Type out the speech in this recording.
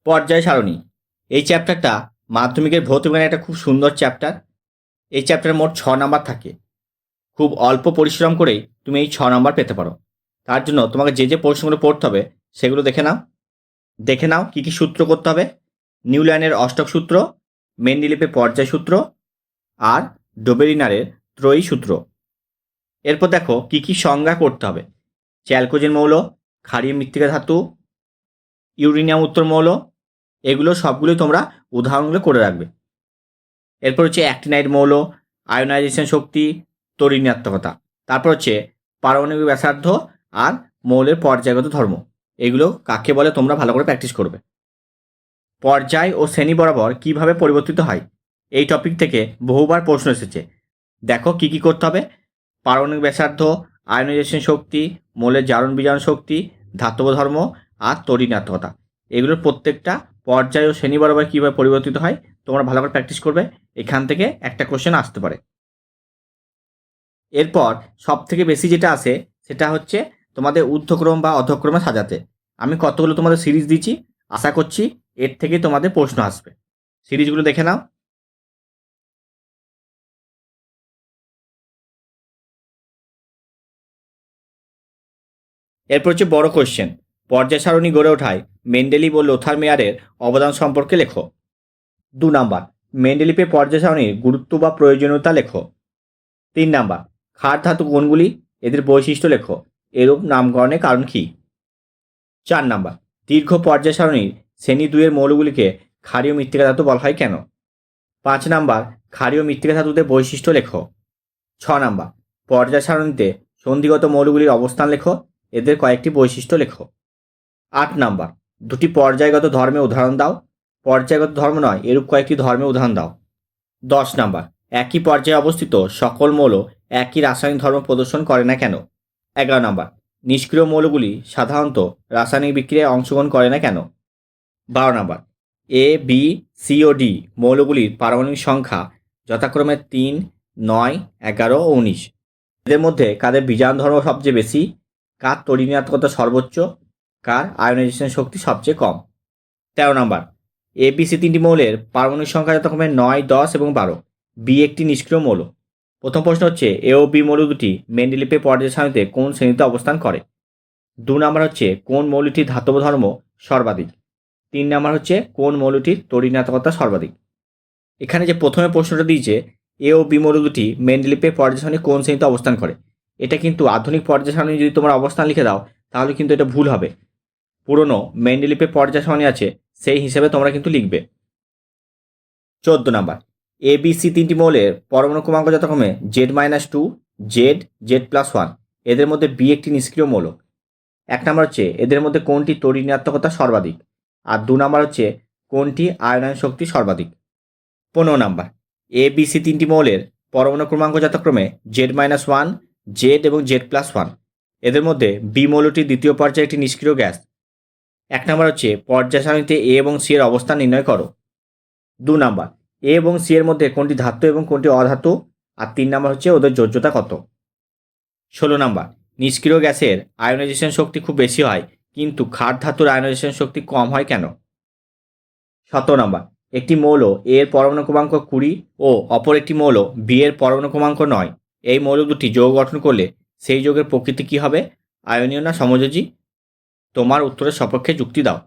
পর্যায় সারণী। এই চ্যাপ্টারটা মাধ্যমিকের ভৌত বিজ্ঞানের একটা খুব সুন্দর চ্যাপ্টার। এই চ্যাপ্টারে মোট 6 নাম্বার থাকে। খুব অল্প পরিশ্রম করেই তুমি এই 6 নাম্বার পেতে পারো। তার জন্য তোমাকে যে যে প্রশ্নগুলো পড়তে হবে সেগুলো দেখে নাও কী কী সূত্র করতে হবে। নিউল্যান্ডের অষ্টক সূত্র, মেন্ডেলিপের পর্যায় সূত্র আর ডোবেরিনারের ত্রয়ী সূত্র। এরপর দেখো কী কী সংজ্ঞা করতে হবে। চ্যালকোজেন মৌল, ক্ষারীয় মৃত্তিকা ধাতু, ইউরেনিয়াম উত্তর মৌল, এগুলো সবগুলোই তোমরা উদাহরণগুলো করে রাখবে। এরপর হচ্ছে অ্যাক্টিনাইড মৌল, আয়োনাইজেশন শক্তি, তড়িৎ-ঋণাত্মকতা। তারপর হচ্ছে পারমাণবিক ব্যাসার্ধ আর মৌলের পর্যায়গত ধর্ম। এগুলো কাকে বলে তোমরা ভালো করে প্র্যাকটিস করবে। পর্যায় ও শ্রেণী বরাবর কিভাবে পরিবর্তিত হয়, এই টপিক থেকে বহুবার প্রশ্ন এসেছে। দেখো কি কি করতে হবে। পারমাণবিক ব্যাসার্ধ, আয়োনাইজেশন শক্তি, মৌলের জারণ বিজারণ শক্তি, ধাতব ধর্ম আর তড়িৎ-ঋণাত্মকতা। এগুলোর প্রত্যেকটা পর্যায় ও শ্রেণী বরাবর কীভাবে পরিবর্তিত হয় তোমরা ভালো করে প্র্যাকটিস করবে। এখান থেকে একটা কোশ্চেন আসতে পারে। এরপর সব থেকে বেশি যেটা আসে সেটা হচ্ছে তোমাদের ঊর্ধ্বক্রম বা অধক্রমে সাজাতে। আমি কতগুলো তোমাদের সিরিজ দিচ্ছি, আশা করছি এর থেকে তোমাদের প্রশ্ন আসবে। সিরিজগুলো দেখে নাও। এরপর হচ্ছে বড় কোশ্চেন, পর্যায় সারণী গড়ে ওঠায় মেন্ডেলিভ ও লোথার মেয়ারের অবদান সম্পর্কে লেখো। 2 নাম্বার, মেন্ডেলিভের পর্যায় সারণীর গুরুত্ব বা প্রয়োজনীয়তা লেখো। 3 নাম্বার, ক্ষার ধাতু কোনগুলি, এদের বৈশিষ্ট্য লেখো, এরূপ নামকরণের কারণ কী। 4 নাম্বার, দীর্ঘ পর্যায় সারণীর শ্রেণী 2-এর মৌলগুলিকে ক্ষারীয় মৃত্তিকা ধাতু বলা হয় কেন। 5 নাম্বার, ক্ষারীয় মৃত্তিকা ধাতুদের বৈশিষ্ট্য লেখো। 6 নাম্বার, পর্যায় সারণীতে সন্ধিগত মৌলগুলির অবস্থান লেখো, এদের কয়েকটি বৈশিষ্ট্য লেখো। 8 নাম্বার, দুটি পর্যায়গত ধর্মে উদাহরণ দাও, পর্যায়গত ধর্ম নয় এরূপ কয়েকটি ধর্মে উদাহরণ দাও। 10 নাম্বার, একই পর্যায়ে অবস্থিত সকল মৌল একই রাসায়নিক ধর্ম প্রদর্শন করে না কেন। 11 নাম্বার, নিষ্ক্রিয় মৌলগুলি সাধারণত রাসায়নিক বিক্রিয়ায় অংশগ্রহণ করে না কেন। 12 নাম্বার, এ, বি, সি ও ডি মৌলগুলির পারমাণবিক সংখ্যা যথাক্রমে 3, 9, 11 ও 19। এদের মধ্যে কাদের বিজারণ ধর্ম সবচেয়ে বেশি, কার তড়িৎ-ঋণাত্মকতা সর্বোচ্চ, কার আয়োনাইজেশন শক্তি সবচেয়ে কম। 13 নাম্বার, এ বি সি 3টি মৌলের পারমাণবিক সংখ্যা যথাক্রমে 9, 10 এবং 12। বি একটি নিষ্ক্রিয় মৌল। প্রথম প্রশ্ন হচ্ছে এ ও বি মৌল দুটি মেন্ডেলিভের পর্যায় সারণীতে কোন শ্রেণীতে অবস্থান করে। 2 নাম্বার হচ্ছে কোন মৌলটির ধাতব ধর্ম সর্বাধিক। 3 নাম্বার হচ্ছে কোন মৌলটির তড়িৎ-ঋণাত্মকতা সর্বাধিক। এখানে যে প্রথমে প্রশ্নটা দিয়েছে এ ও বি মৌল দুটি মেন্ডেলিভের পর্যায় সারণী কোন শ্রেণীতে অবস্থান করে, এটা কিন্তু আধুনিক পর্যায় সারণী যদি তোমার অবস্থান লিখে দাও তাহলে কিন্তু এটা ভুল হবে। পুরনো মেন্ডেলিভের পর্যায় সারণী আছে সেই হিসেবে তোমরা কিন্তু লিখবে। 14 নাম্বার, এ বি সি 3টি মৌলের পরমাণু ক্রমাঙ্ক যথাক্রমে Z-2, Z, Z+1। এদের মধ্যে বি একটি নিষ্ক্রিয় মৌল। 1 নাম্বার হচ্ছে এদের মধ্যে কোনটি তড়িৎ-ঋণাত্মকতা সর্বাধিক, আর 2 নাম্বার হচ্ছে কোনটি আয়নায়ন শক্তি সর্বাধিক। 15 নাম্বার, এ বি সি 3টি মৌলের পরমাণু ক্রমাঙ্ক যথাক্রমে Z-1, Z এবং Z+1। এদের মধ্যে বি মৌলটি দ্বিতীয় পর্যায়ে একটি নিষ্ক্রিয় গ্যাস। 1 নাম্বার হচ্ছে পর্যায় সারণীতে এ এবং সি এর অবস্থান নির্ণয় করো। 2 নাম্বার, এ এবং সি এর মধ্যে কোনটি ধাতু এবং কোনটি অধাতু, আর 3 নাম্বার হচ্ছে ওদের যোজ্যতা কত। 16 নাম্বার, নিষ্ক্রিয় গ্যাসের আয়োনাইজেশন শক্তি খুব বেশি হয় কিন্তু ক্ষার ধাতুর আয়োনাইজেশন শক্তি কম হয় কেন। 17 নাম্বার, একটি মৌল এ এর পরমাণু ক্রমাঙ্ক 20 ও অপর একটি মৌল বি এর পরমাণু ক্রমাঙ্ক 9। এই মৌল দুটি যৌগ গঠন করলে সেই যৌগের প্রকৃতি কী হবে, আয়নীয় না সমযোজী। তোমার উত্তরের সপক্ষে যুক্তি দাও।